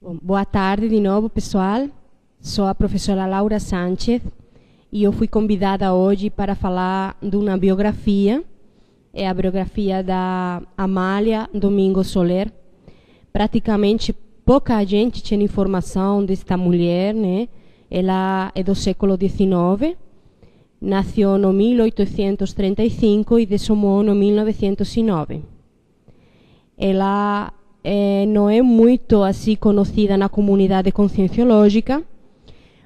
Bom, boa tarde de novo, pessoal. Sou a professora Laura Sánchez e eu fui convidada hoje para falar de uma biografia. É a biografia da Amália Domingo Soler. Praticamente pouca gente tinha informação desta mulher, né? Ela é do século XIX, nasceu no 1835 e dessomou no 1909. Ela não é muito assim conhecida na comunidade conscienciológica,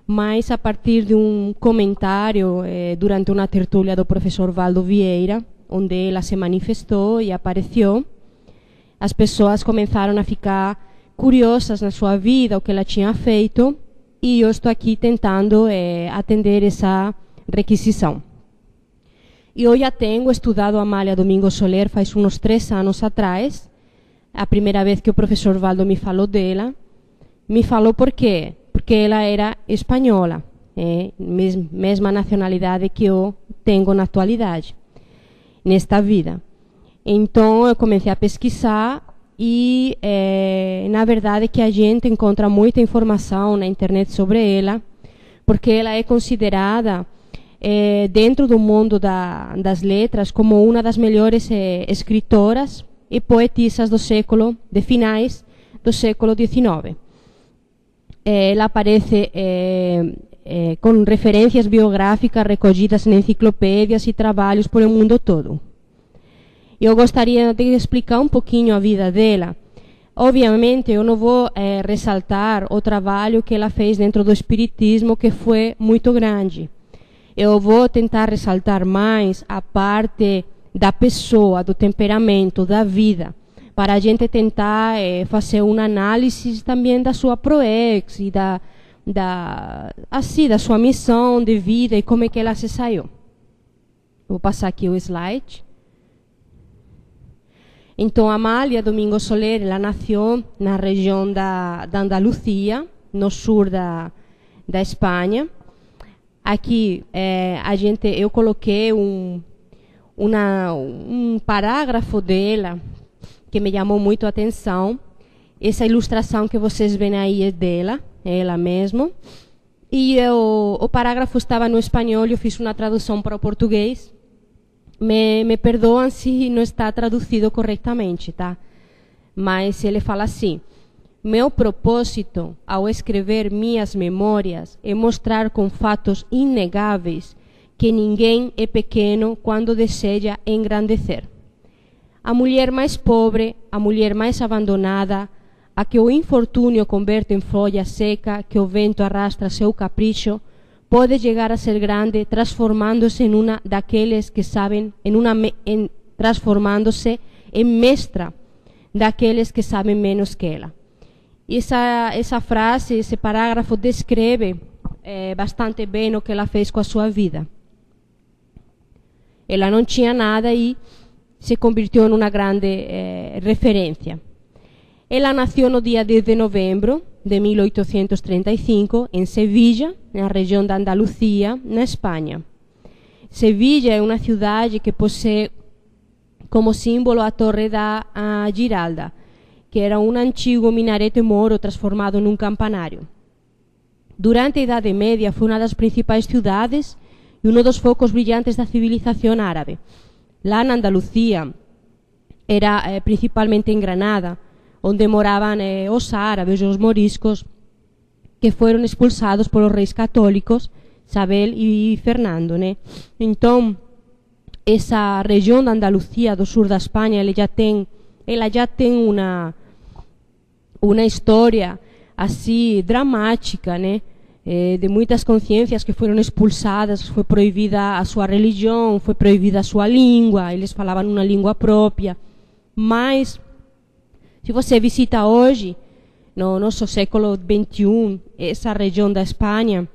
mas a partir de um comentário durante uma tertúlia do professor Valdo Vieira, onde ela se manifestou e apareceu, as pessoas começaram a ficar curiosas na sua vida, o que ela tinha feito, e eu estou aqui tentando atender essa requisição. E eu já tenho estudado a Amália Domingo Soler faz uns 3 anos atrás. A primeira vez que o professor Valdo me falou dela, me falou por quê? Porque ela era espanhola, mesma nacionalidade que eu tenho na atualidade, nesta vida. Então eu comecei a pesquisar e, na verdade, que a gente encontra muita informação na internet sobre ela, porque ela é considerada, dentro do mundo das letras, como uma das melhores escritoras e poetisas de finais do século XIX. Ela aparece com referências biográficas recolhidas em enciclopédias e trabalhos por o mundo todo. Eu gostaria de explicar um pouquinho a vida dela. Obviamente, eu não vou ressaltar o trabalho que ela fez dentro do espiritismo, que foi muito grande. Eu vou tentar ressaltar mais a parte da pessoa, do temperamento, da vida, para a gente tentar fazer uma análise também da sua proex e da sua missão de vida e como é que ela se saiu. Vou passar aqui o slide. Então, Amália Domingo Soler, ela nasceu na região da Andaluzia, no sul da Espanha. Aqui eu coloquei um parágrafo dela que me chamou muito a atenção. Essa ilustração que vocês veem aí é dela, é ela mesma. E o parágrafo estava no espanhol, eu fiz uma tradução para o português. Me perdoam se não está traduzido corretamente, tá? Mas ele fala assim: meu propósito ao escrever minhas memórias é mostrar com fatos inegáveis que ninguém é pequeno quando deseja engrandecer. A mulher mais pobre, a mulher mais abandonada, a que o infortúnio converte em folha seca, que o vento arrastra seu capricho, pode chegar a ser grande transformando-se em uma daqueles que sabem, transformando-se em mestra daqueles que sabem menos que ela. Essa frase, esse parágrafo descreve bastante bem o que ela fez com a sua vida. Ela não tinha nada e se convirtiu em uma grande referência. Ela nasceu no dia 10 de novembro de 1835, em Sevilla, na região da Andaluzia, na Espanha. Sevilla é uma cidade que possui como símbolo a Torre da Giralda, que era um antigo minarete moro transformado num campanário. Durante a Idade Média foi uma das principais cidades e um dos focos brilhantes da civilização árabe. Lá na Andaluzia, era principalmente em Granada, onde moravam os árabes, os moriscos, que foram expulsados pelos reis católicos, Isabel e Fernando, né? Então, essa região da Andaluzia, do sul da Espanha, ela já tem uma história assim dramática, né? De muitas consciências que foram expulsadas, foi proibida a sua religião, foi proibida a sua língua, eles falavam uma língua própria. Mas, se você visita hoje, no nosso século XXI, essa região da Espanha,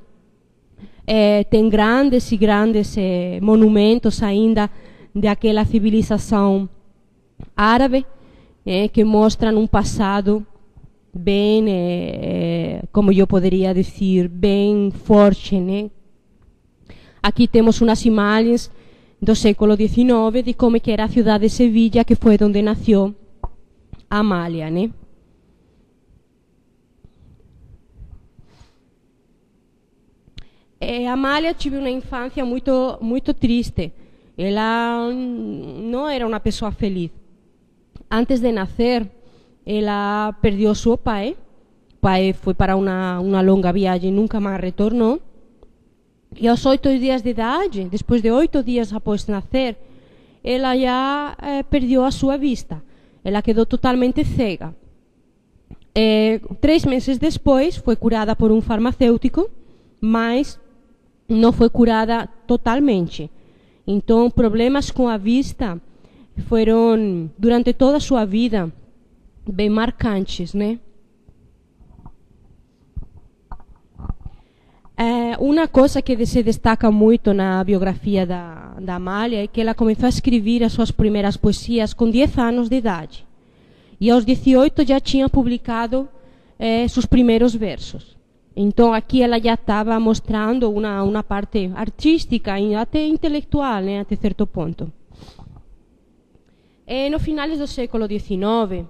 tem grandes e grandes monumentos ainda daquela civilização árabe, que mostram um passado bem, como eu poderia dizer, bem forte, né? Aqui temos umas imagens do século XIX de como que era a cidade de Sevilla, que foi onde nasceu Amália, né? Amália teve uma infância muito triste. Ela não era uma pessoa feliz. Antes de nascer, ela perdeu seu pai. O pai foi para uma longa viagem e nunca mais retornou. E aos 8 dias de idade, depois de 8 dias após nascer, ela já perdeu a sua vista. Ela quedou totalmente cega. 3 meses depois, foi curada por um farmacêutico, mas não foi curada totalmente. Então, problemas com a vista foram, durante toda a sua vida, bem marcantes, né? Uma coisa que se destaca muito na biografia da Amália é que ela começou a escrever as suas primeiras poesias com 10 anos de idade. E aos 18 já tinha publicado seus primeiros versos. Então aqui ela já estava mostrando uma parte artística e até intelectual, né, até certo ponto. No finais do século XIX,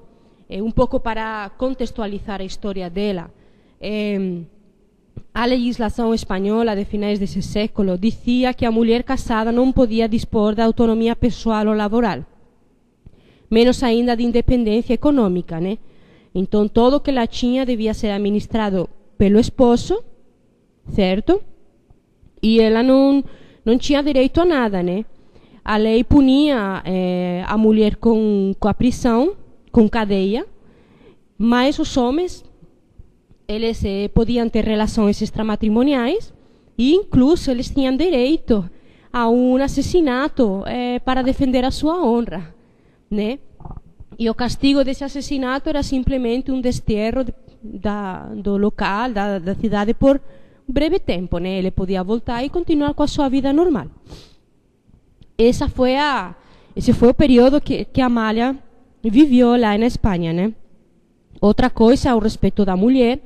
um pouco para contextualizar a história dela, a legislação espanhola de finais desse século dizia que a mulher casada não podia dispor da autonomia pessoal ou laboral, menos ainda de independência econômica, né? Então todo o que ela tinha devia ser administrado pelo esposo, certo? E ela não tinha direito a nada, né? A lei punia a mulher com a prisão, com cadeia, mas os homens eles podiam ter relações extramatrimoniais e incluso eles tinham direito a um assassinato para defender a sua honra, né? E o castigo desse assassinato era simplesmente um desterro do local, da cidade por breve tempo, né? Ele podia voltar e continuar com a sua vida normal. Esse foi o período que Amália viveu lá na Espanha, né? Outra coisa ao respeito da mulher,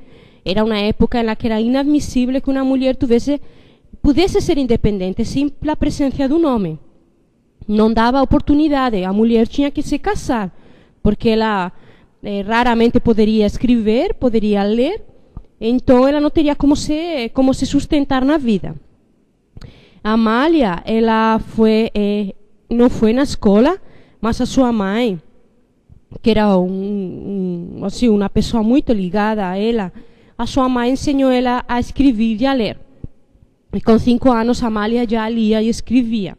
era uma época em que era inadmissível que uma mulher pudesse ser independente sem a presença de um homem. Não dava oportunidade, a mulher tinha que se casar, porque ela raramente poderia escrever, poderia ler, então ela não teria como se sustentar na vida. Amália, ela não foi na escola, mas a sua mãe, que era assim, uma pessoa muito ligada a ela, a sua mãe ensinou ela a escrever e a ler. E com 5 anos, Amália já lia e escrevia.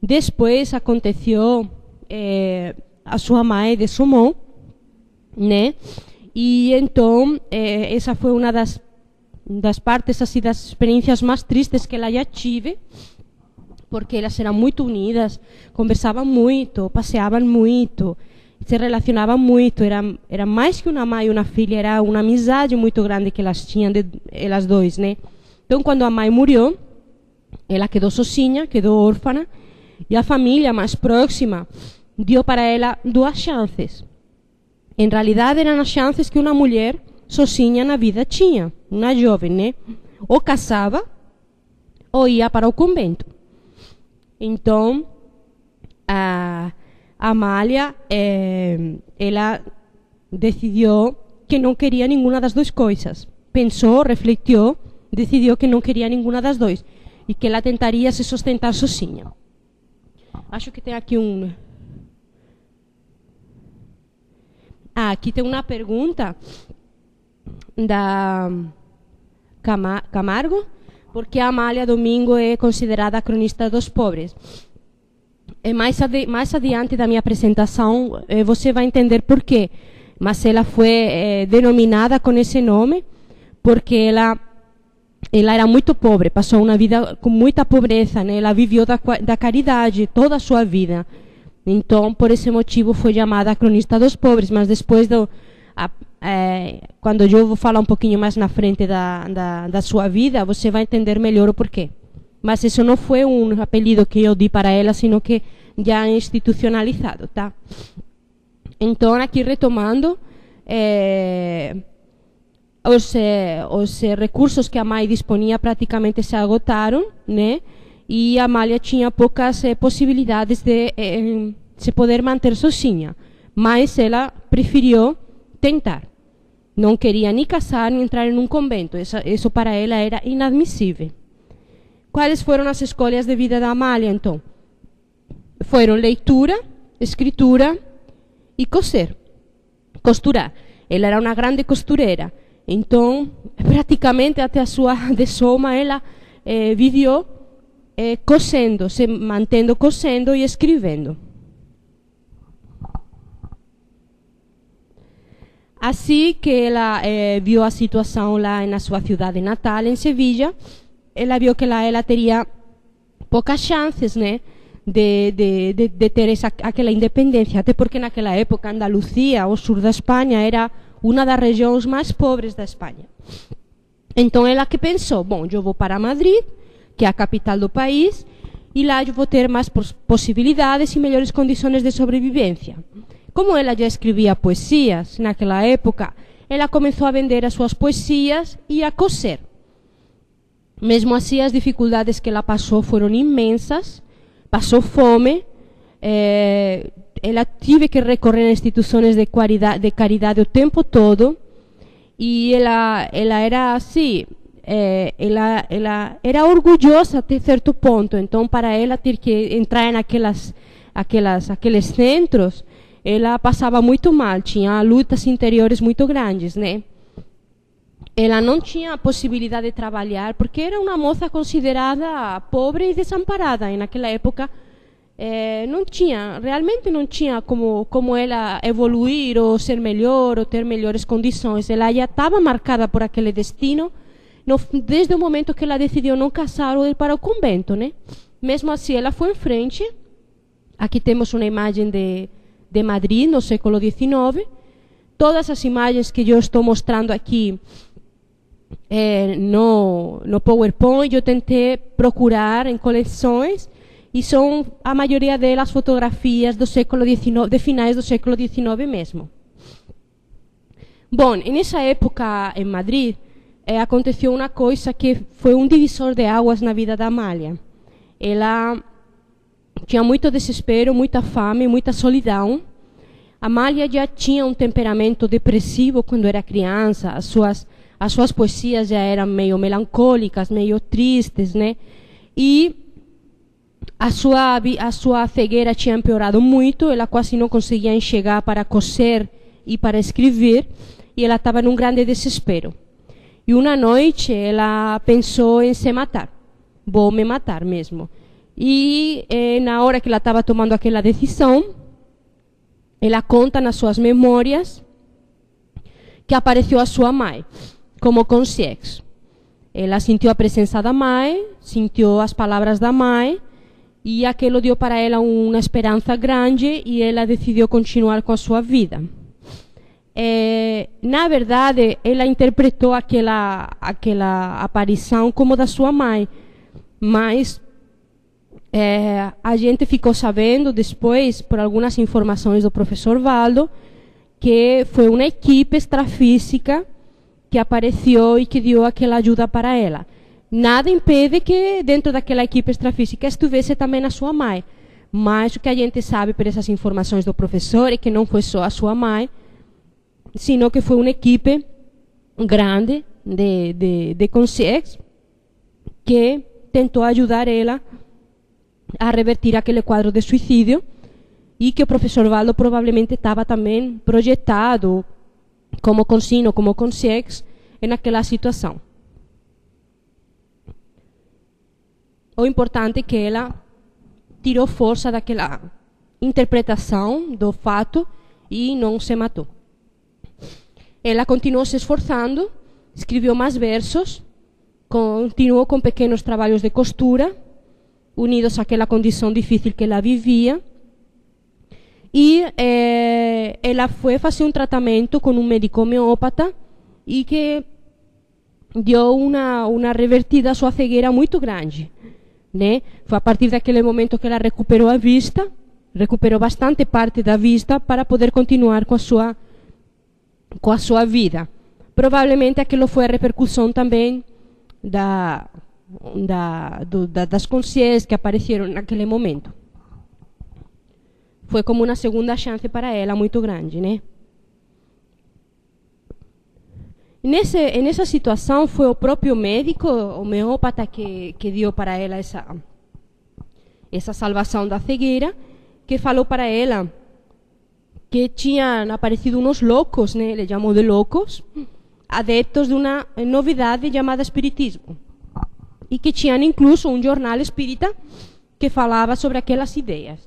Depois aconteceu, a sua mãe dessumou, né? E então, essa foi uma das partes, assim, das experiências mais tristes que ela já tive, porque elas eram muito unidas, conversavam muito, passeavam muito, se relacionavam muito, era mais que uma mãe e uma filha, era uma amizade muito grande que elas tinham, elas dois, né? Então, quando a mãe morreu, ela quedou sozinha, quedou órfã, e a família mais próxima deu para ela 2 chances. Em realidade, eram as chances que uma mulher sozinha na vida tinha, uma jovem, né? Ou casava, ou ia para o convento. Então, a Amália, ela decidiu que não queria nenhuma das 2 coisas. Pensou, refletiu, decidiu que não queria nenhuma das 2 e que ela tentaria se sustentar sozinha. Acho que tem aqui aqui tem uma pergunta da Camargo. Por que a Amália Domingo é considerada a cronista dos pobres? Mais adiante da minha apresentação, você vai entender por quê. Mas ela foi denominada com esse nome porque ela era muito pobre, passou uma vida com muita pobreza, né? Ela viveu da caridade toda a sua vida. Então, por esse motivo, foi chamada a cronista dos pobres. Mas depois, quando eu vou falar um pouquinho mais na frente da sua vida, você vai entender melhor o porquê. Mas isso não foi um apelido que eu dei para ela, sino que já é institucionalizado, tá? Então, aqui retomando, os recursos que a mãe disponia praticamente se agotaram, né? E a Amália tinha poucas possibilidades de se poder manter sozinha, mas ela preferiu tentar. Não queria nem casar, nem entrar em um convento. Isso para ela era inadmissível. Quais foram as escolhas de vida da Amália, então? Foram leitura, escritura e costurar. Ela era uma grande costureira. Então, praticamente até a sua desoma, ela viveu cosendo, se mantendo cosendo e escrevendo. Assim que ela viu a situação lá na sua cidade natal, em Sevilha, ela viu que lá ela teria poucas chances, né, de ter aquela independência, até porque naquela época Andaluzia, o sul da Espanha, era uma das regiões mais pobres da Espanha. Então ela que pensou, bom, eu vou para Madrid, que é a capital do país, e lá eu vou ter mais possibilidades e melhores condições de sobrevivência. Como ela já escrevia poesias naquela época, ela começou a vender as suas poesias e a coser. Mesmo assim, as dificuldades que ela passou foram imensas, passou fome, ela teve que recorrer a instituições de caridade o tempo todo, e ela era assim, ela era orgulhosa até certo ponto. Então, para ela ter que entrar naqueles centros, ela passava muito mal, tinha lutas interiores muito grandes, né? Ela não tinha a possibilidade de trabalhar porque era uma moça considerada pobre e desamparada. E naquela época realmente não tinha como ela evoluir ou ser melhor ou ter melhores condições. Ela já estava marcada por aquele destino desde o momento que ela decidiu não casar ou ir para o convento, né? Mesmo assim, ela foi em frente. Aqui temos uma imagem de Madrid, no século XIX. Todas as imagens que eu estou mostrando aqui no PowerPoint, eu tentei procurar em coleções, e são a maioria delas fotografias do século XIX, de finais do século XIX mesmo. Bom, nessa época em Madrid, aconteceu uma coisa que foi um divisor de águas na vida da Amália. Ela tinha muito desespero, muita fome, muita solidão. Amália já tinha um temperamento depressivo quando era criança. As suas poesias já eram meio melancólicas, meio tristes, né? E a sua cegueira tinha empeorado muito. Ela quase não conseguia enxergar para coser e para escrever, e ela estava num grande desespero. E uma noite ela pensou em se matar. Vou me matar mesmo. E na hora que ela estava tomando aquela decisão, ela conta nas suas memórias que apareceu a sua mãe como concierge. Ela sentiu a presença da mãe, sentiu as palavras da mãe, e aquilo deu para ela uma esperança grande, e ela decidiu continuar com a sua vida. Na verdade, ela interpretou aquela aparição como da sua mãe, mas a gente ficou sabendo depois, por algumas informações do professor Valdo, que foi uma equipe extrafísica que apareceu e que deu aquela ajuda para ela. Nada impede que dentro daquela equipe extrafísica estivesse também a sua mãe, mas o que a gente sabe por essas informações do professor é que não foi só a sua mãe, sino que foi uma equipe grande de concierge que tentou ajudar ela a revertir aquele quadro de suicídio, e que o professor Valdo provavelmente estava também projetado como consigno, como concierge naquela situação. O importante é que ela tirou força daquela interpretação do fato e não se matou. Ela continuou se esforçando, escreveu mais versos, continuou com pequenos trabalhos de costura, unidos àquela condição difícil que ela vivia. E ela foi fazer um tratamento com um médico homeópata, e que deu uma revertida à sua cegueira muito grande, né? Foi a partir daquele momento que ela recuperou a vista, recuperou bastante parte da vista para poder continuar com a sua vida. Provavelmente aquilo foi a repercussão também das consciências que apareceram naquele momento. Foi como uma segunda chance para ela, muito grande, né? Nessa situação foi o próprio médico, homeópata, que deu para ela essa salvação da cegueira, que falou para ela que tinham aparecido uns loucos, né, ele chamou de loucos, adeptos de uma novidade chamada espiritismo. E que tinham incluso um jornal espírita que falava sobre aquelas ideias.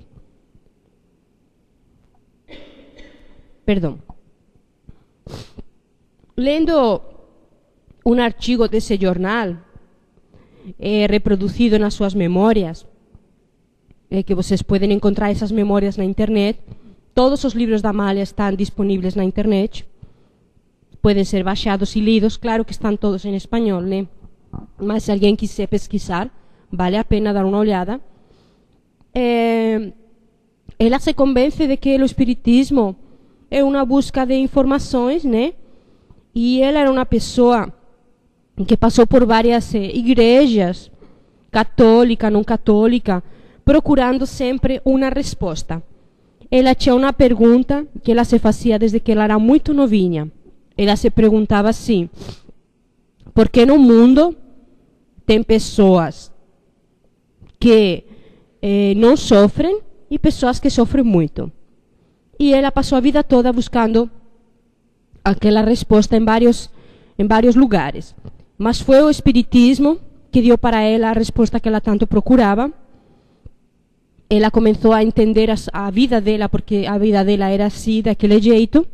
Perdão. Lendo um artigo desse jornal, reproduzido nas suas memórias, que vocês podem encontrar essas memórias na internet, todos os livros da Amália estão disponíveis na internet, podem ser baixados e lidos, claro que estão todos em espanhol, né? Mas se alguém quiser pesquisar, vale a pena dar uma olhada. Ela se convence de que o espiritismo é uma busca de informações, né? E ela era uma pessoa que passou por várias igrejas, católica, não católica, procurando sempre uma resposta. Ela tinha uma pergunta que ela se fazia desde que ela era muito novinha. Ela se perguntava assim: por que no mundo tem pessoas que não sofrem e pessoas que sofrem muito? E ela passou a vida toda buscando aquela resposta em vários lugares. Mas foi o espiritismo que deu para ela a resposta que ela tanto procurava. Ela começou a entender a vida dela, porque a vida dela era assim, daquele jeito.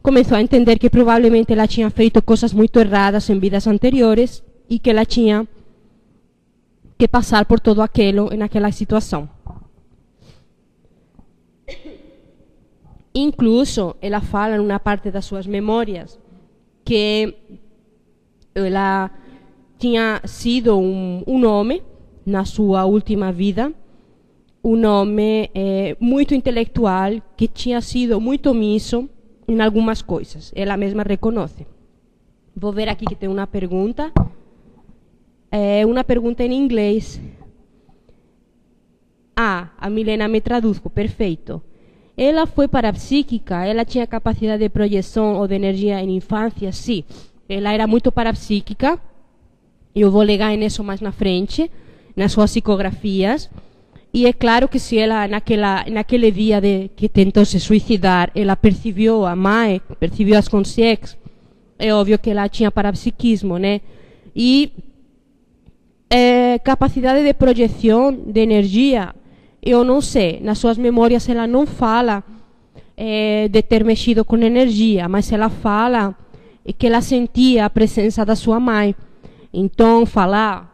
Começou a entender que provavelmente ela tinha feito coisas muito erradas em vidas anteriores e que ela tinha que passar por todo aquilo naquela situação. Incluso, ela fala em uma parte das suas memórias que ela tinha sido um homem na sua última vida, um homem muito intelectual, que tinha sido muito omisso em algumas coisas. Ela mesma reconhece. Vou ver aqui que tem uma pergunta. Uma pergunta em inglês. A Milena me traduz, perfeito. Ela foi parapsíquica, ela tinha capacidade de projeção ou de energia em infância? Sim, ela era muito parapsíquica. Eu vou ligar nisso mais na frente, nas suas psicografias. E é claro que se ela, naquele dia que tentou se suicidar, ela percebeu a mãe, percebeu as consciências, é óbvio que ela tinha parapsiquismo, né? E capacidade de projeção de energia, eu não sei, nas suas memórias ela não fala de ter mexido com energia, mas ela fala que ela sentia a presença da sua mãe. Então, falar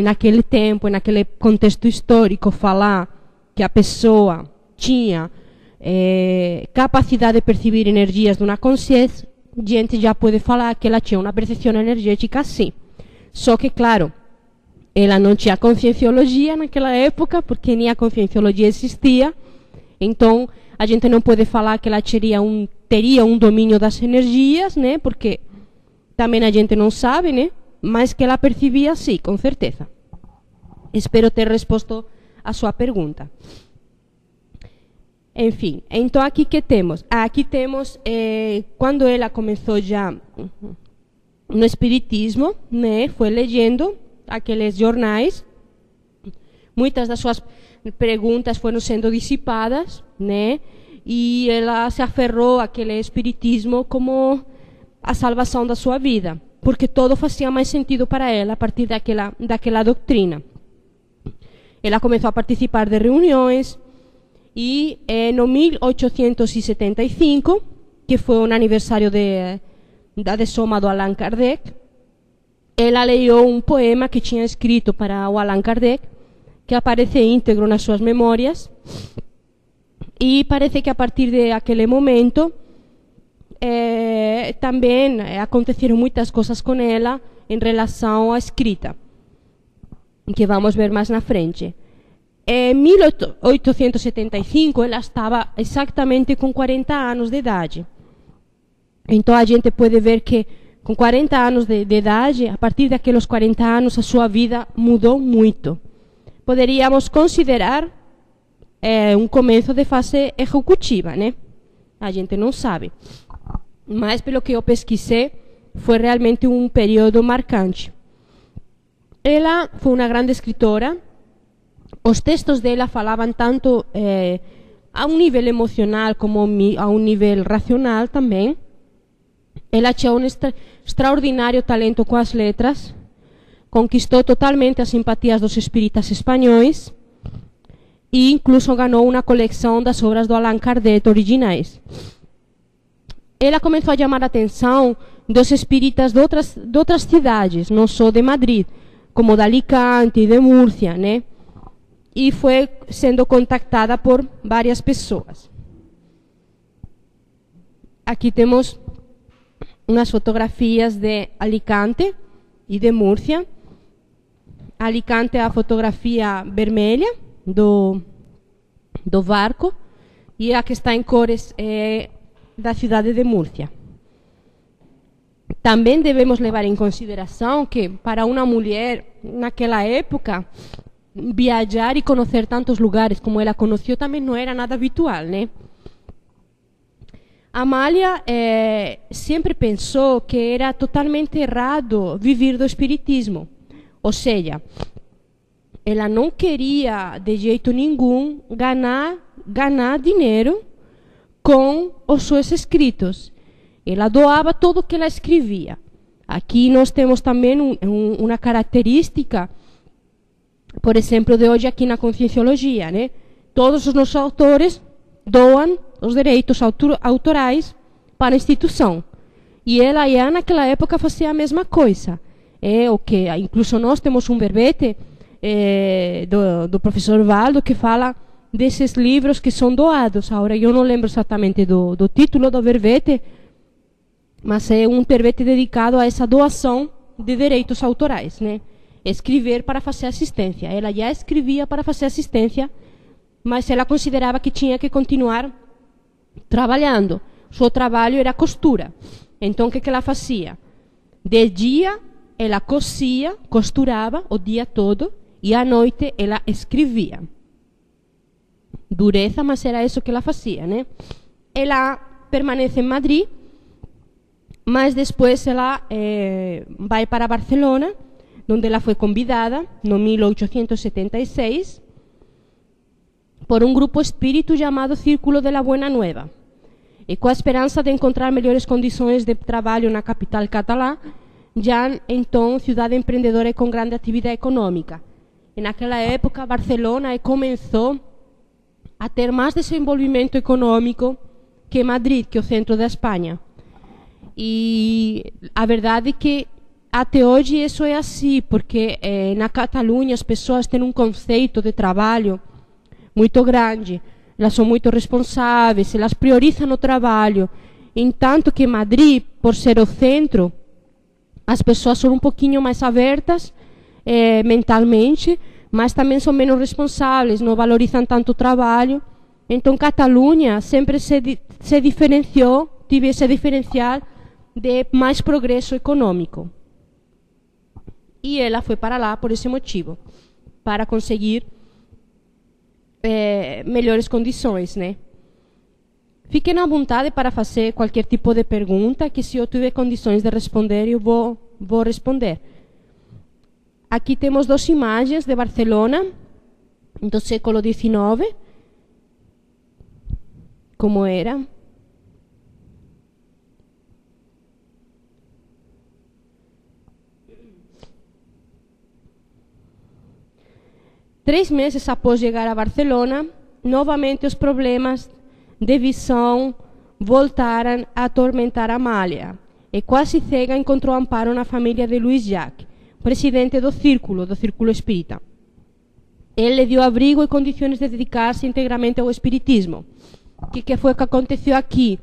naquele tempo, naquele contexto histórico, falar que a pessoa tinha capacidade de perceber energias de uma consciência, a gente já pode falar que ela tinha uma percepção energética, sim. Só que, claro, ela não tinha conscienciologia naquela época, porque nem a conscienciologia existia. Então, a gente não pode falar que ela teria um domínio das energias, né? Porque também a gente não sabe, né? Mas que ela percebia, sim, com certeza. Espero ter resposto a sua pergunta. Enfim, então aqui que temos? Aqui temos, quando ela começou já no espiritismo, né? Foi lendo aqueles jornais, muitas das suas perguntas foram sendo dissipadas, né? E ela se aferrou àquele espiritismo como a salvação da sua vida, porque todo fazia mais sentido para ela a partir daquela doutrina. Ela começou a participar de reuniões e no 1875, que foi um aniversário da desoma do Allan Kardec, ela leu um poema que tinha escrito para o Allan Kardec, que aparece íntegro nas suas memórias, e parece que a partir daquele momento também aconteceram muitas coisas com ela em relação à escrita, que vamos ver mais na frente. Em 1875, ela estava exatamente com 40 anos de idade. Então, a gente pode ver que com 40 anos de idade, a partir daqueles 40 anos, a sua vida mudou muito. Poderíamos considerar um começo de fase executiva, né? A gente não sabe. Mas, pelo que eu pesquisei, foi realmente um período marcante. Ela foi uma grande escritora. Os textos dela falavam tanto a um nível emocional como a um nível racional também. Ela tinha um extraordinário talento com as letras, conquistou totalmente as simpatias dos espíritas espanhóis e incluso ganhou uma coleção das obras do Allan Kardec originais. Ela começou a chamar a atenção dos espíritas de outras cidades, não só de Madrid, como de Alicante e de Múrcia, né? E foi sendo contactada por várias pessoas. Aqui temos umas fotografias de Alicante e de Múrcia. Alicante é a fotografia vermelha do barco e a que está em cores é da cidade de Múrcia. Também devemos levar em consideração que para uma mulher naquela época viajar e conhecer tantos lugares como ela conheceu também não era nada habitual, né? Amália sempre pensou que era totalmente errado viver do espiritismo. Ou seja, ela não queria de jeito nenhum ganhar dinheiro com os seus escritos. Ela doava tudo o que ela escrevia. Aqui nós temos também uma característica, por exemplo, de hoje aqui na Conscienciologia, né? Todos os nossos autores doam os direitos autorais para a instituição. E ela já naquela época fazia a mesma coisa. Incluso nós temos um verbete do professor Valdo que fala desses livros que são doados. Agora eu não lembro exatamente do título do verbete, mas é um verbete dedicado a essa doação de direitos autorais, né? Escrever para fazer assistência. Ela já escrevia para fazer assistência, mas ela considerava que tinha que continuar trabalhando. Seu trabalho era costura. Então, o que ela fazia? De dia, ela cosia, costurava o dia todo, e à noite ela escrevia. Dureza, mas era isso que ela fazia, né? Ela permanece em Madrid, mas depois ela vai para Barcelona, onde ela foi convidada, no 1876, por um grupo espírita chamado Círculo de la Buena Nueva. E com a esperança de encontrar melhores condições de trabalho na capital catalã, já então cidade empreendedora e com grande atividade econômica. E naquela época, Barcelona começou a ter mais desenvolvimento econômico que Madrid, que é o centro da Espanha. E a verdade é que até hoje isso é assim, porque na Catalunha as pessoas têm um conceito de trabalho muito grande. Elas são muito responsáveis, elas priorizam o trabalho. Enquanto que Madrid, por ser o centro, as pessoas são um pouquinho mais abertas mentalmente, mas também são menos responsáveis, não valorizam tanto o trabalho. Então, Catalunha sempre se diferenciou, teve esse diferencial de mais progresso econômico. E ela foi para lá por esse motivo, para conseguir melhores condições, né? Fiquem à vontade para fazer qualquer tipo de pergunta, que se eu tiver condições de responder, eu vou responder. Aqui temos duas imagens de Barcelona, do século XIX, como era. Três meses após chegar a Barcelona, novamente os problemas de visão voltaram a atormentar Amália. E quase cega encontrou amparo na família de Luís Jacques, presidente do Círculo Espírita. Ele lhe deu abrigo e condições de dedicar-se integralmente ao espiritismo. O que foi que aconteceu aqui?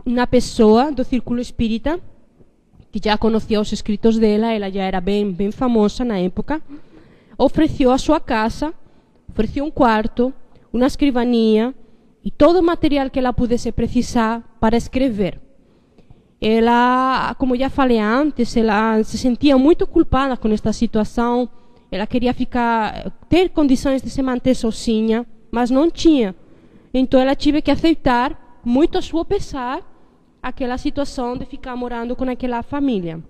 Uma pessoa do Círculo Espírita, que já conhecia os escritos dela, ela já era bem famosa na época, ofereceu a sua casa, ofereceu um quarto, uma escrivaninha e todo o material que ela pudesse precisar para escrever. Ela, como já falei antes, ela se sentia muito culpada com esta situação. Ela queria ter condições de se manter sozinha, mas não tinha. Então ela teve que aceitar, muito a seu pesar, aquela situação de ficar morando com aquela família.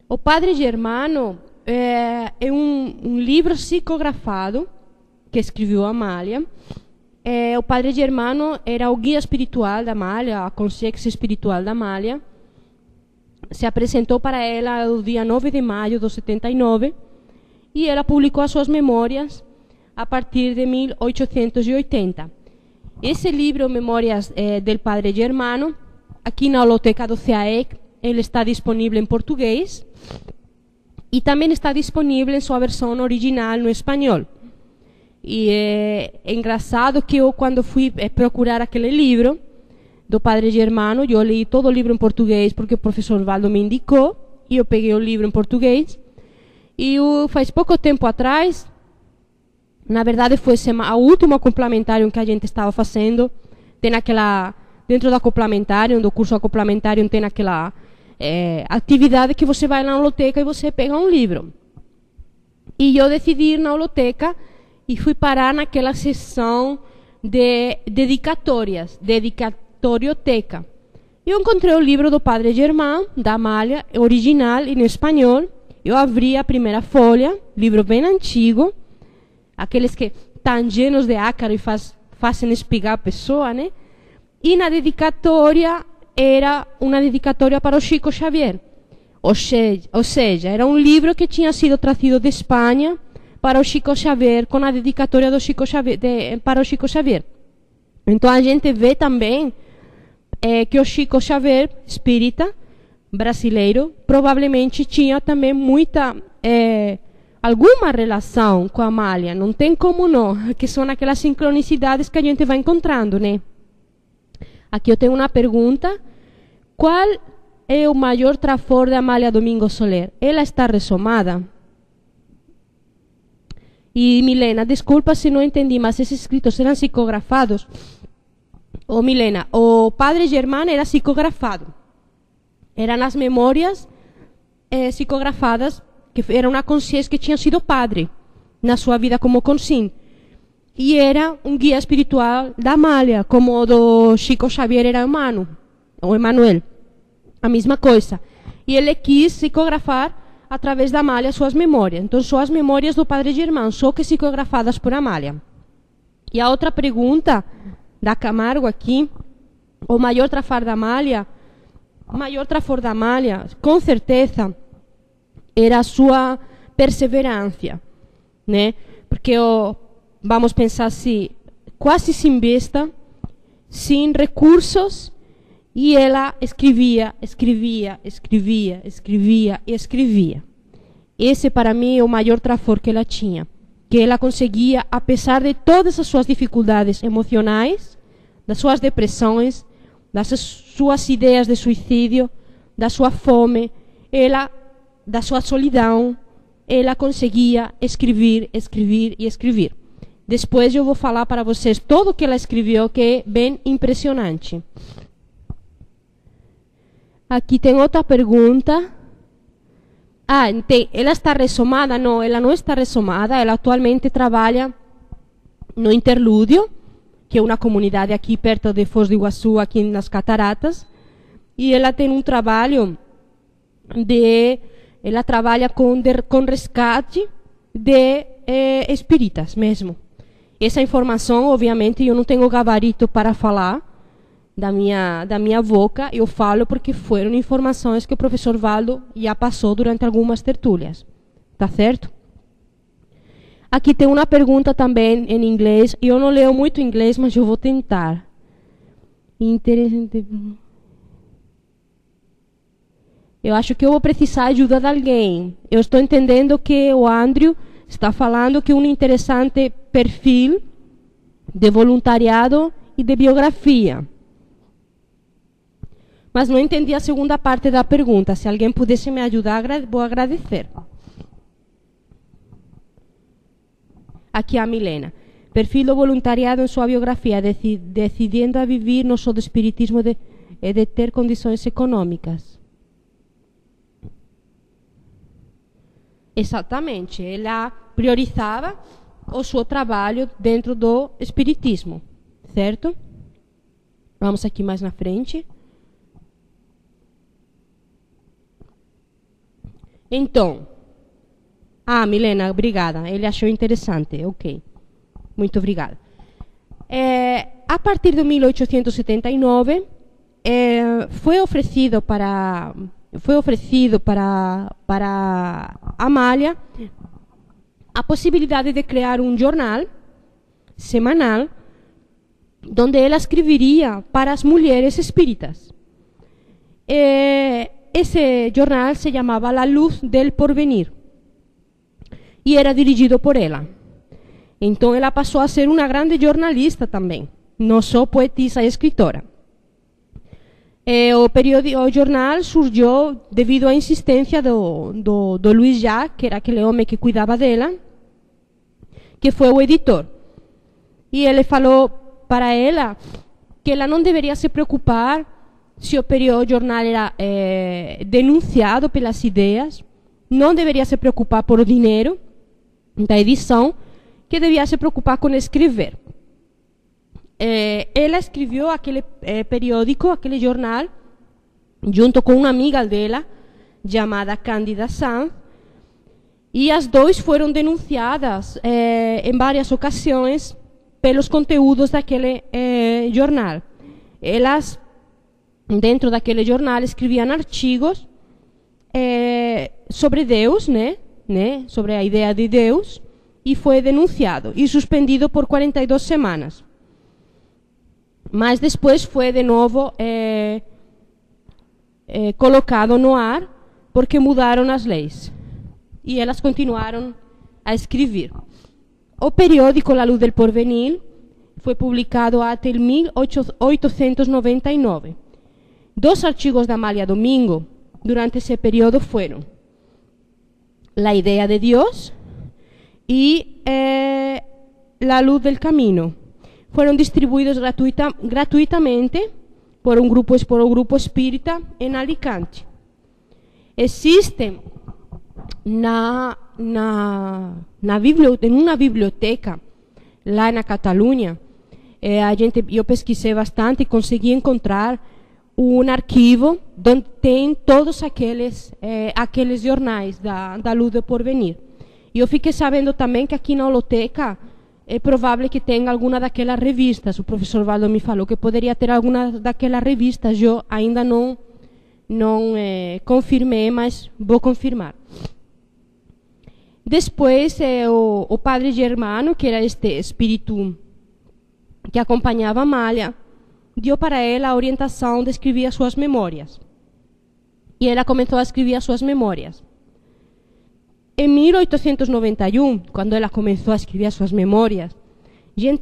O Padre Germano é um livro psicografado que escreveu Amália. O Padre Germano era o guia espiritual da Amália, a consciência espiritual da Amália. Se apresentou para ela no dia 9 de maio de 79 e ela publicou as suas memórias a partir de 1880. Esse livro, Memórias del Padre Germano, aqui na holoteca do CAEC, ele está disponível em português e também está disponível em sua versão original no espanhol. E é engraçado que eu, quando fui procurar aquele livro do Padre Germano, eu li todo o livro em português porque o professor Valdo me indicou, e eu peguei o livro em português. E faz pouco tempo atrás, na verdade foi o último complementário que a gente estava fazendo, tem aquela, dentro da complementário, do curso complementário, tem aquela atividade que você vai na holoteca e você pega um livro. E eu decidi ir na holoteca e fui parar naquela sessão de dedicatórias, dedicatorioteca. Eu encontrei o livro do Padre Germán, da Amália, original em espanhol. Eu abri a primeira folha, livro bem antigo, aqueles que estão llenos de ácaro e fazem espigar a pessoa, né? E na dedicatória era uma dedicatória para o Chico Xavier. Ou seja, era um livro que tinha sido trazido de Espanha para o Chico Xavier, com a dedicatória do Chico Xavier, para o Chico Xavier. Então a gente vê também que o Chico Xavier, espírita brasileiro, provavelmente tinha também alguma relação com a Amália. Não tem como não, que são aquelas sincronicidades que a gente vai encontrando, né? Aqui eu tenho uma pergunta. Qual é o maior trafor de Amália Domingo Soler? Ela está ressomada? E Milena, desculpa se não entendi, mas esses escritos eram psicografados? Milena, o Padre Germán era psicografado. Eram as memórias psicografadas, que era uma consciência que tinha sido padre na sua vida como consciente. E era um guia espiritual da Amália, como o do Chico Xavier era humano, ou Emanuel. A mesma coisa. E ele quis psicografar através da Amália suas memórias. Então, são as memórias do Padre Germán, só que psicografadas por Amália. E a outra pergunta da Camargo aqui, o maior trafor da Amália, com certeza, era a sua perseverança, né? Porque vamos pensar assim, quase sem besta, sem recursos, e ela escrevia. Esse, para mim, é o maior trafor que ela tinha. Que ela conseguia, apesar de todas as suas dificuldades emocionais, das suas depressões, das suas ideias de suicídio, da sua fome, da sua solidão, ela conseguia escrever. Depois eu vou falar para vocês tudo o que ela escreveu, que é bem impressionante. Aqui tem outra pergunta. Ela está ressomada? Não, ela não está ressomada. Ela atualmente trabalha no Interlúdio, que é uma comunidade aqui perto de Foz do Iguaçu, aqui nas Cataratas. E ela tem um trabalho ela trabalha com resgate de espíritas mesmo. Essa informação, obviamente, eu não tenho gabarito para falar da minha boca. Eu falo porque foram informações que o professor Valdo já passou durante algumas tertúlias. Tá certo? Aqui tem uma pergunta também em inglês. Eu não leio muito inglês, mas eu vou tentar. Interessante. Eu acho que eu vou precisar de ajuda de alguém. Eu estou entendendo que o Andrew está falando que um interessante perfil de voluntariado e de biografia. Mas não entendi a segunda parte da pergunta. Se alguém pudesse me ajudar, vou agradecer. Aqui a Milena. Perfil do voluntariado em sua biografia, decidindo a viver no só do espiritismo de ter condições econômicas. Exatamente. Ela priorizava o seu trabalho dentro do espiritismo, certo? Vamos aqui mais na frente. Então, Milena, obrigada. Ele achou interessante, ok. Muito obrigada. A partir de 1879, foi oferecido para Amália a possibilidade de criar um jornal semanal onde ela escreveria para as mulheres espíritas. Esse jornal se chamava La Luz del Porvenir e era dirigido por ela. Então ela passou a ser uma grande jornalista também, não só poetisa e escritora. O jornal surgiu devido à insistência do Luís Jacques, que era aquele homem que cuidava dela, que foi o editor. E ele falou para ela que ela não deveria se preocupar se o jornal era denunciado pelas ideias, não deveria se preocupar por o dinheiro da edição, que devia se preocupar com escrever. Ela escreveu aquele periódico, aquele jornal, junto com uma amiga dela, chamada Cândida Sanz, e as duas foram denunciadas em várias ocasiões pelos conteúdos daquele jornal. Elas, dentro daquele jornal, escreviam artigos sobre Deus, né, sobre a ideia de Deus, e foi denunciado e suspendido por 42 semanas. Mas depois foi de novo colocado no ar porque mudaram as leis. E elas continuaram a escrever. O periódico La Luz del Porvenir foi publicado até 1899. Dos artigos da Amália Domingo durante esse período foram La Idea de Dios y La Luz del Camino. Fueron distribuidos gratuitamente por un grupo espírita en Alicante. Existe en una biblioteca lá na Catalunha. Eu pesquisei bastante e consegui encontrar um arquivo onde tem todos aqueles jornais da Luz do Porvenir. E eu fiquei sabendo também que aqui na holoteca é provável que tenha alguma daquelas revistas. O professor Valdo me falou que poderia ter alguma daquelas revistas. Eu ainda não confirmei, mas vou confirmar. Depois, o padre Germano, que era este espírito que acompanhava a Amália, deu para ela a orientação de escrever as suas memórias. E ela começou a escrever as suas memórias. Em 1891, quando ela começou a escrever as suas memórias,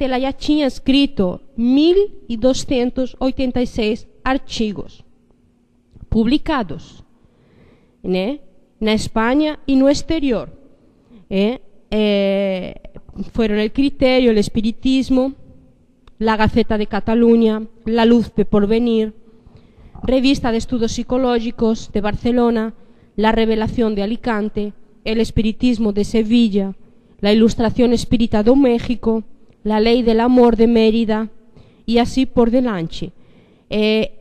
ela já tinha escrito 1.286 artigos publicados, né, na Espanha e no exterior. Foram El Criterio, El Espiritismo, La Gaceta de Cataluña, La Luz de Porvenir, Revista de Estudos Psicológicos de Barcelona, La Revelación de Alicante, El Espiritismo de Sevilla, La Ilustración Espírita do México, La Lei del Amor de Mérida, e assim por delante.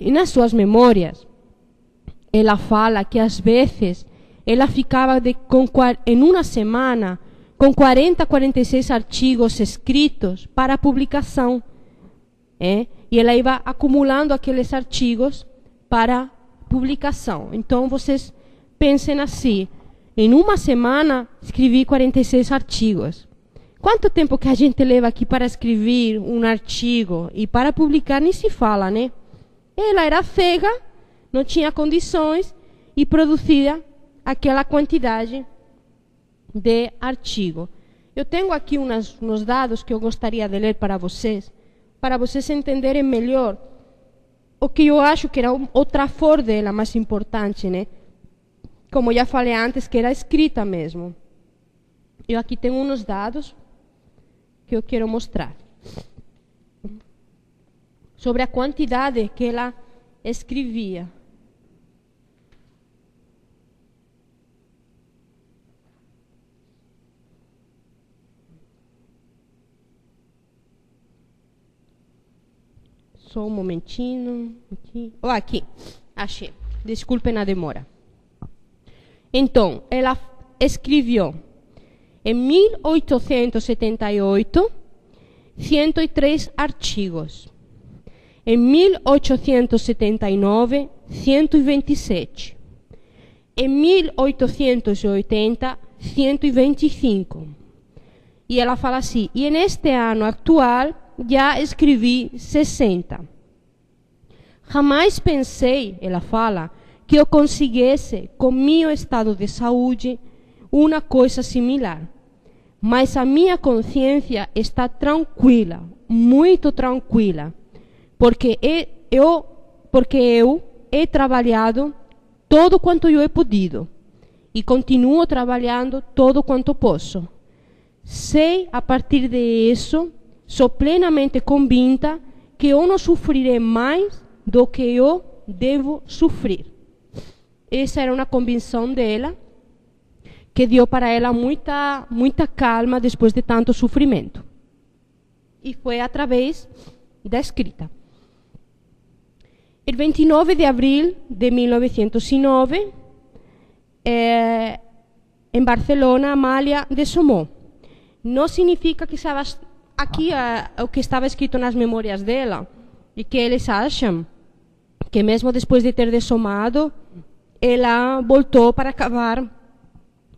Nas suas memórias, ela fala que às vezes ela ficava em uma semana com 40, 46 artigos escritos para publicação. E ela ia acumulando aqueles artigos para publicação. Então, vocês pensem assim, em uma semana escrevi 46 artigos. Quanto tempo que a gente leva aqui para escrever um artigo e para publicar nem se fala, né? Ela era cega, não tinha condições e produzia aquela quantidade de artigo. Eu tenho aqui uns dados que eu gostaria de ler para vocês entenderem melhor o que eu acho que era o trafor dela mais importante, né? Como já falei antes, que era escrita mesmo. Eu aqui tenho uns dados que eu quero mostrar sobre a quantidade que ela escrevia. Só um momentinho. Aqui. Oh, aqui. Achei. Desculpem a demora. Então, ela escreveu em 1878 103 artigos. Em 1879, 127. Em 1880, 125. E ela fala assim, e neste ano atual já escrevi 60. Jamais pensei, ela fala, que eu conseguisse, com meu estado de saúde, uma coisa similar. Mas a minha consciência está tranquila, muito tranquila, porque eu he trabalhado todo quanto eu he podido e continuo trabalhando todo quanto posso. Sei, a partir de isso, sou plenamente convicta que eu não sofrerei mais do que eu devo sofrer. Essa era uma convicção dela, que deu para ela muita calma depois de tanto sofrimento. E foi através da escrita. El 29 de abril de 1909, em Barcelona, Amália dessomou. Não significa que estava aqui o que estava escrito nas memórias dela, e que eles acham que mesmo depois de ter dessomado, ela voltou para acabar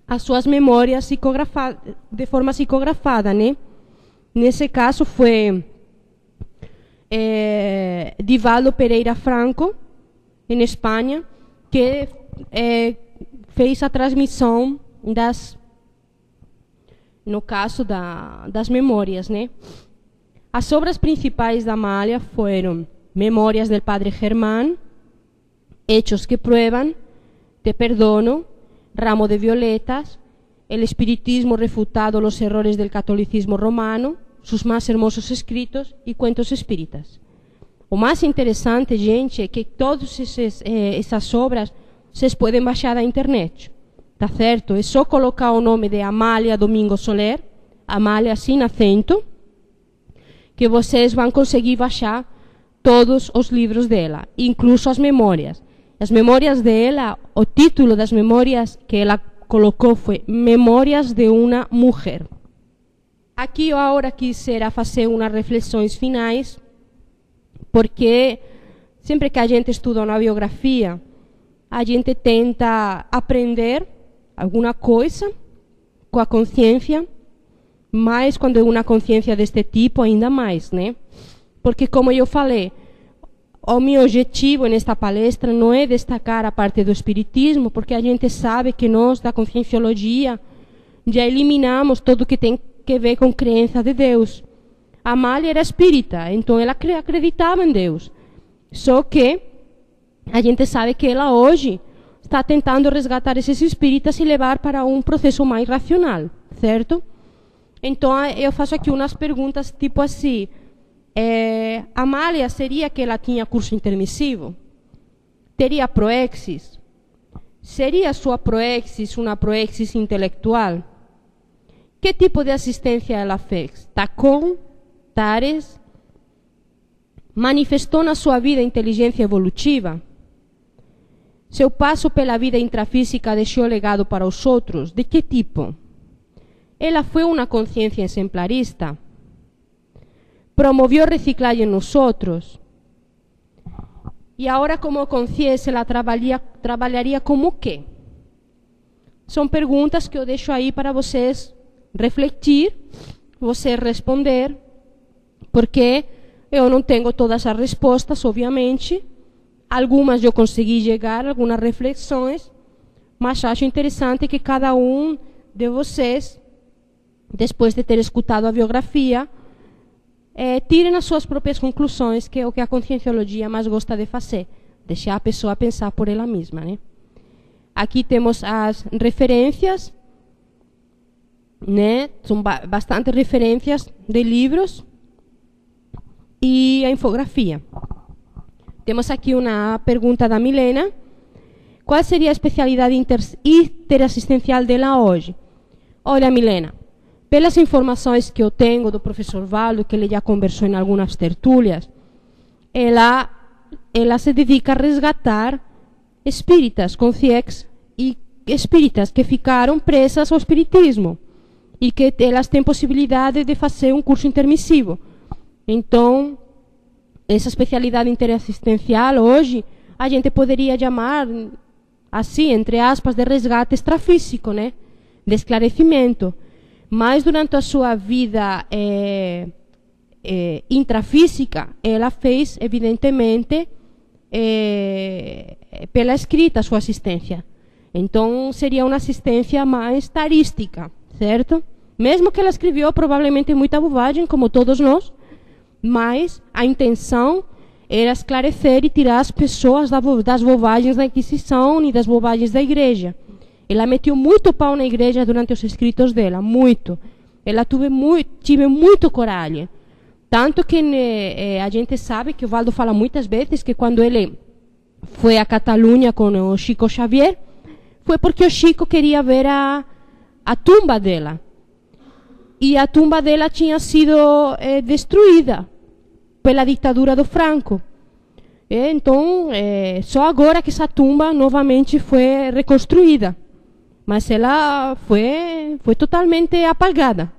as suas memórias de forma psicografada, né? Nesse caso foi Divaldo Pereira Franco, em Espanha, que fez a transmissão no caso das memórias, né? As obras principais da Amália foram Memórias del Padre Germán, Hechos que Prueban, Te Perdono, Ramo de Violetas, El Espiritismo refutado, los errores del catolicismo romano, sus más hermosos escritos e Cuentos Espíritas. O mais interessante, gente, é que todas essas obras vocês podem baixar da internet. Tá certo? É só colocar o nome de Amália Domingo Soler, Amália sem acento, que vocês vão conseguir baixar todos os livros dela, incluso as memórias. As memórias dela, o título das memórias que ela colocou foi Memórias de uma Mulher. Aqui eu agora quisera fazer umas reflexões finais, porque sempre que a gente estuda uma biografia, a gente tenta aprender alguma coisa com a consciência, mas quando é uma consciência deste tipo, ainda mais, né? Porque, como eu falei, o meu objetivo nesta palestra não é destacar a parte do espiritismo, porque a gente sabe que nós, da conscienciologia, já eliminamos tudo o que tem que ver com crença de Deus. A Amália era espírita, então ela acreditava em Deus. Só que a gente sabe que ela hoje está tentando resgatar esses espíritas e levar para um processo mais racional, certo? Então eu faço aqui umas perguntas tipo assim, Amália, seria que ela tinha curso intermissivo? Teria proexis? Seria sua proexis uma proexis intelectual? Que tipo de assistência ela fez? TACOM? TARES? Manifestou na sua vida inteligência evolutiva? Seu passo pela vida intrafísica deixou legado para os outros? De que tipo? Ela foi uma consciência exemplarista? Promovió reciclagem nos outros? E agora, como consciência, ela trabalharia como quê? São perguntas que eu deixo aí para vocês refletir, vocês responder, porque eu não tenho todas as respostas, obviamente. Algumas eu consegui chegar, algumas reflexões, mas acho interessante que cada um de vocês, depois de ter escutado a biografia, tirem as suas próprias conclusões, que é o que a conscienciologia mais gosta de fazer, deixar a pessoa pensar por ela mesma, né? Aqui temos as referências, né? São bastante referências de livros e a infografia. Temos aqui uma pergunta da Milena. Qual seria a especialidade interassistencial dela hoje? Olha, Milena, pelas informações que eu tenho do professor Valdo, que ele já conversou em algumas tertúlias, ela se dedica a resgatar espíritas com CIEX e espíritas que ficaram presas ao espiritismo e que elas têm possibilidade de fazer um curso intermissivo. Então, essa especialidade interassistencial hoje a gente poderia chamar assim, entre aspas, de resgate extrafísico, né? De esclarecimento. Mas durante a sua vida intrafísica, ela fez, evidentemente, pela escrita a sua assistência. Então, seria uma assistência mais tarística, certo? Mesmo que ela escreveu provavelmente muita bobagem, como todos nós, mas a intenção era esclarecer e tirar as pessoas das bobagens da Inquisição e das bobagens da igreja. Ela meteu muito pau na igreja durante os escritos dela, muito. Ela tive muito coragem. Tanto que a gente sabe que o Valdo fala muitas vezes que quando ele foi a Catalunha com o Chico Xavier, foi porque o Chico queria ver a tumba dela. E a tumba dela tinha sido destruída pela ditadura do Franco. Então, só agora que essa tumba novamente foi reconstruída. Mas ela foi totalmente apagada,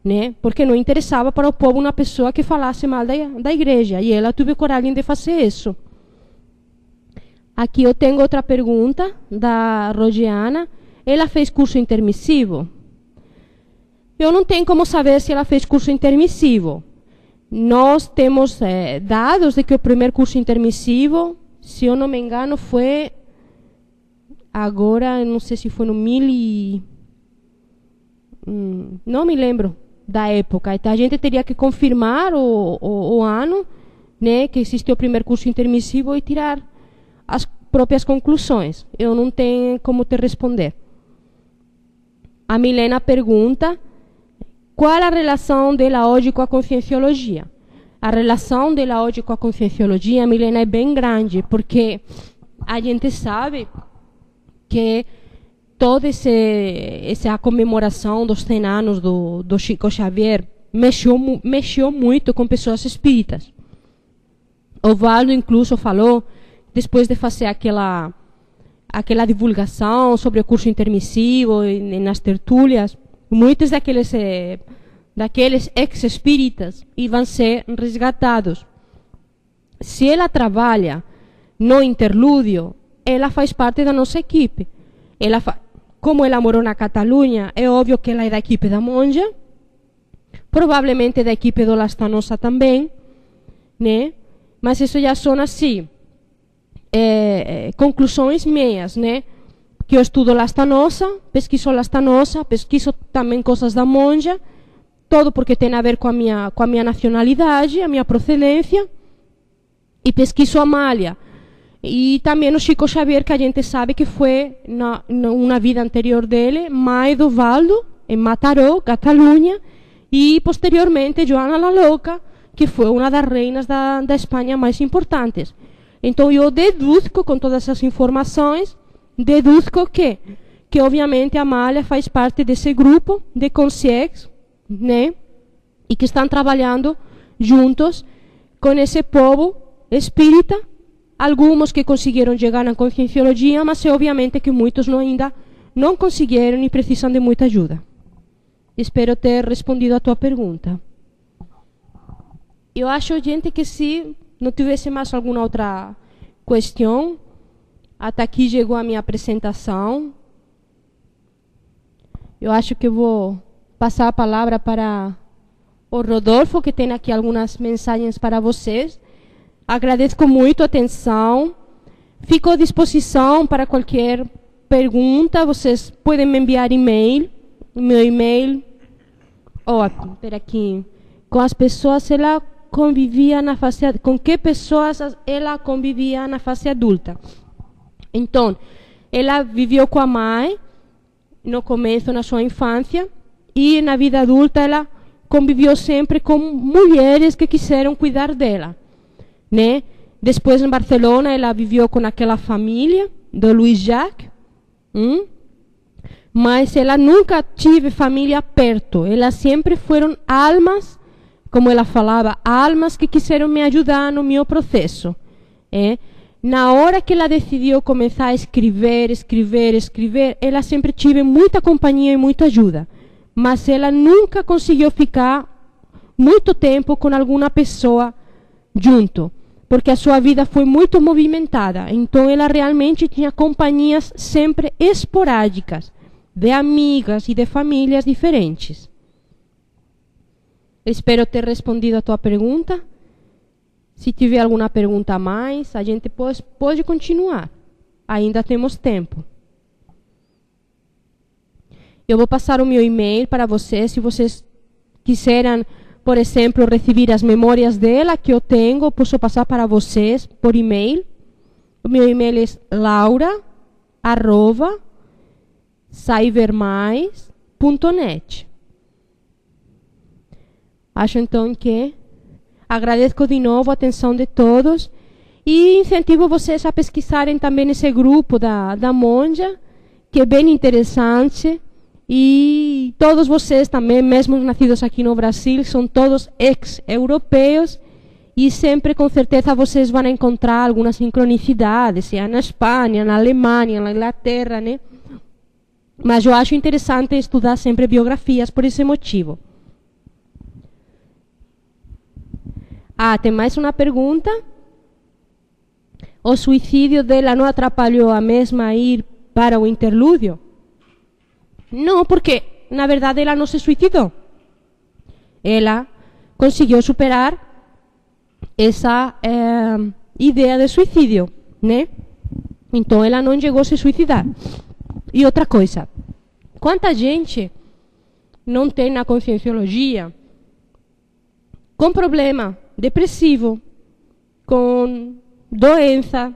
né? Porque não interessava para o povo uma pessoa que falasse mal da igreja. E ela teve coragem de fazer isso. Aqui eu tenho outra pergunta da Rogiana. Ela fez curso intermissivo? Eu não tenho como saber se ela fez curso intermissivo. Nós temos dados de que o primeiro curso intermissivo, se eu não me engano, foi agora, não sei se foi no não me lembro da época. Então a gente teria que confirmar o ano, né, que existiu o primeiro curso intermissivo e tirar as próprias conclusões. Eu não tenho como te responder. A Milena pergunta: qual a relação dela hoje com a conscienciologia? A relação dela hoje com a conscienciologia, Milena, é bem grande, porque a gente sabe que toda essa comemoração dos 100 anos do Chico Xavier mexeu muito com pessoas espíritas. O Valdo, incluso, falou, depois de fazer aquela divulgação sobre o curso intermissivo e nas tertúlias, muitos daqueles ex-espíritas iam ser resgatados. Se ela trabalha no interlúdio, ela faz parte da nossa equipe. Como ela morou na Catalunha, é óbvio que ela é da equipe da Monja, provavelmente da equipe do Lastanosa também, né? Mas isso já são assim, conclusões minhas, né? Que eu estudo Lastanosa, pesquiso também coisas da Monja, todo porque tem a ver com a minha nacionalidade, a minha procedência, e pesquiso Amália. E também o Chico Xavier, que a gente sabe que foi, na vida anterior dele, mãe do Valdo, em Mataró, Catalunha, e posteriormente Joana la Louca, que foi uma das reinas da Espanha mais importantes. Então eu deduzco, com todas essas informações, que obviamente a Amália faz parte desse grupo de concierges, né? E que estão trabalhando juntos com esse povo espírita, alguns que conseguiram chegar na conscienciologia, mas obviamente que muitos ainda não conseguiram e precisam de muita ajuda. Espero ter respondido a tua pergunta. Eu acho, gente, que se não tivesse mais alguma outra questão, até aqui chegou a minha apresentação. Eu acho que vou passar a palavra para o Rodolfo, que tem aqui algumas mensagens para vocês. Agradeço muito a atenção. Fico à disposição para qualquer pergunta. Vocês podem me enviar e-mail. Meu e-mail. Espera aqui. Com as pessoas ela convivia na fase... Com que pessoas ela convivia na fase adulta? Então, ela viveu com a mãe no começo, na sua infância, e na vida adulta ela conviveu sempre com mulheres que quiseram cuidar dela, né? Depois, em Barcelona, ela viveu com aquela família do Luís Jacques, mas ela nunca teve família perto. Elas sempre foram almas como ela falava, almas que quiseram me ajudar no meu processo. Na hora que ela decidiu começar a escrever, ela sempre tive muita companhia e muita ajuda. Mas ela nunca conseguiu ficar muito tempo com alguma pessoa junto, porque a sua vida foi muito movimentada. Então ela realmente tinha companhias sempre esporádicas, de amigas e de famílias diferentes. Espero ter respondido a tua pergunta. Se tiver alguma pergunta a mais, a gente pode continuar. Ainda temos tempo. Eu vou passar o meu e-mail para vocês. Se vocês quiserem, por exemplo, receber as memórias dela que eu tenho, posso passar para vocês por e-mail. O meu e-mail é laura@cybermais.net. Acho então que agradeço de novo a atenção de todos e incentivo vocês a pesquisarem também esse grupo da Monja, que é bem interessante. E todos vocês também, mesmo nascidos aqui no Brasil, são todos ex-europeus e sempre, com certeza, vocês vão encontrar algumas sincronicidades, seja na Espanha, na Alemanha, na Inglaterra, né? Mas eu acho interessante estudar sempre biografias por esse motivo. Tem mais uma pergunta. O suicídio dela não atrapalhou a mesma a ir para o interlúdio? Não, porque, na verdade, ela não se suicidou. Ela conseguiu superar essa ideia de suicídio, né? Então, ela não chegou a se suicidar. E outra coisa, quanta gente não tem na conscienciologia com problema depressivo, com doença,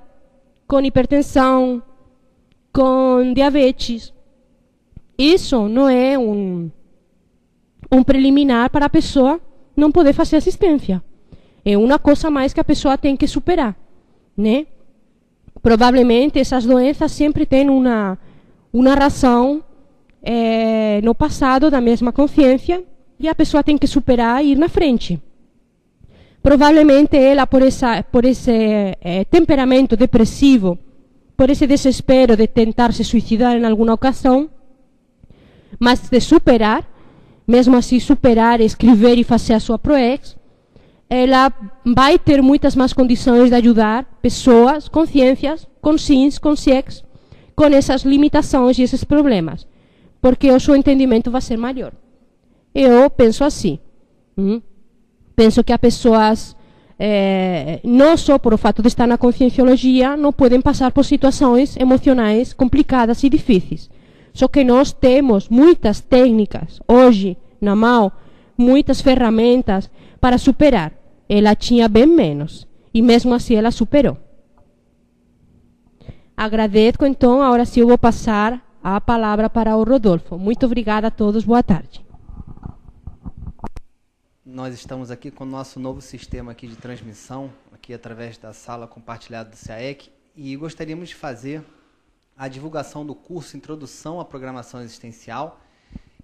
com hipertensão, com diabetes. Isso não é um preliminar para a pessoa não poder fazer assistência. É uma coisa a mais que a pessoa tem que superar, né? Provavelmente essas doenças sempre têm uma razão no passado da mesma consciência e a pessoa tem que superar e ir na frente. Provavelmente ela, por esse temperamento depressivo, por esse desespero de tentar se suicidar em alguma ocasião, mas de superar, mesmo assim superar, escrever e fazer a sua proex, ela vai ter muitas mais condições de ajudar pessoas, consciências, consciências, com essas limitações e esses problemas, porque o seu entendimento vai ser maior. Eu penso assim. Penso que as pessoas, não só por o fato de estar na conscienciologia, não podem passar por situações emocionais complicadas e difíceis. Só que nós temos muitas técnicas, hoje, na mão, muitas ferramentas para superar. Ela tinha bem menos, e mesmo assim ela superou. Agradeço, então, agora sim eu vou passar a palavra para o Rodolfo. Muito obrigada a todos, boa tarde. Nós estamos aqui com o nosso novo sistema aqui de transmissão, aqui através da sala compartilhada do CAEC, e gostaríamos de fazer a divulgação do curso Introdução à Programação Existencial,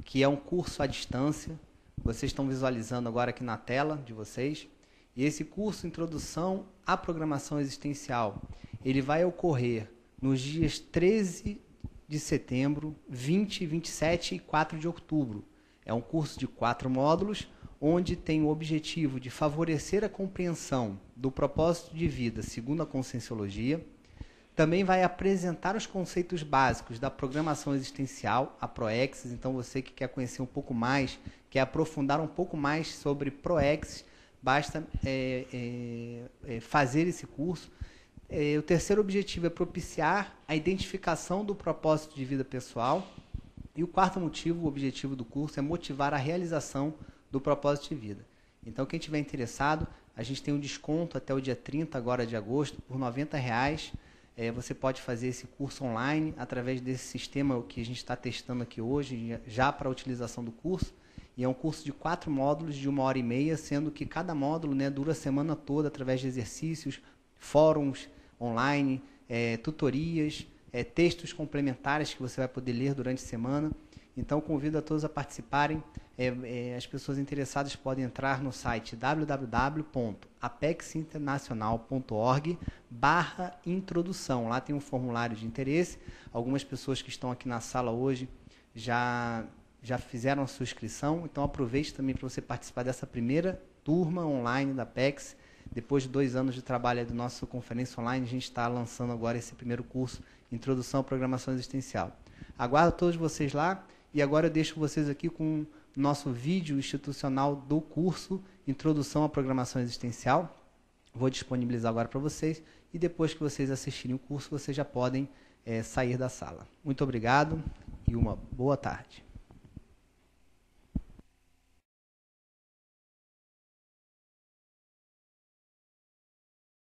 que é um curso à distância. Vocês estão visualizando agora aqui na tela de vocês. E esse curso Introdução à Programação Existencial, ele vai ocorrer nos dias 13 de setembro, 20, 27 e 4 de outubro. É um curso de 4 módulos, onde tem o objetivo de favorecer a compreensão do propósito de vida segundo a Conscienciologia. Também vai apresentar os conceitos básicos da programação existencial, a ProExis. Então, você que quer conhecer um pouco mais, quer aprofundar um pouco mais sobre ProExis, basta fazer esse curso. O terceiro objetivo é propiciar a identificação do propósito de vida pessoal. E o quarto motivo, o objetivo do curso, é motivar a realização do propósito de vida. Então, quem estiver interessado, a gente tem um desconto até o dia 30 agora de agosto, por R$90. Você pode fazer esse curso online através desse sistema que a gente está testando aqui hoje, já para a utilização do curso. E é um curso de 4 módulos de 1h30, sendo que cada módulo, né, dura a semana toda através de exercícios, fóruns online, tutorias, textos complementares que você vai poder ler durante a semana. Então, convido a todos a participarem. As pessoas interessadas podem entrar no site www.apexinternacional.org/introdução. Lá tem um formulário de interesse. Algumas pessoas que estão aqui na sala hoje já fizeram a sua inscrição. Então, aproveite também para você participar dessa primeira turma online da Apex. Depois de 2 anos de trabalho da nossa conferência online, a gente está lançando agora esse primeiro curso, Introdução à Programação Existencial. Aguardo todos vocês lá. E agora eu deixo vocês aqui com o nosso vídeo institucional do curso Introdução à Programação Existencial. Vou disponibilizar agora para vocês e depois que vocês assistirem o curso, vocês já podem sair da sala. Muito obrigado e uma boa tarde.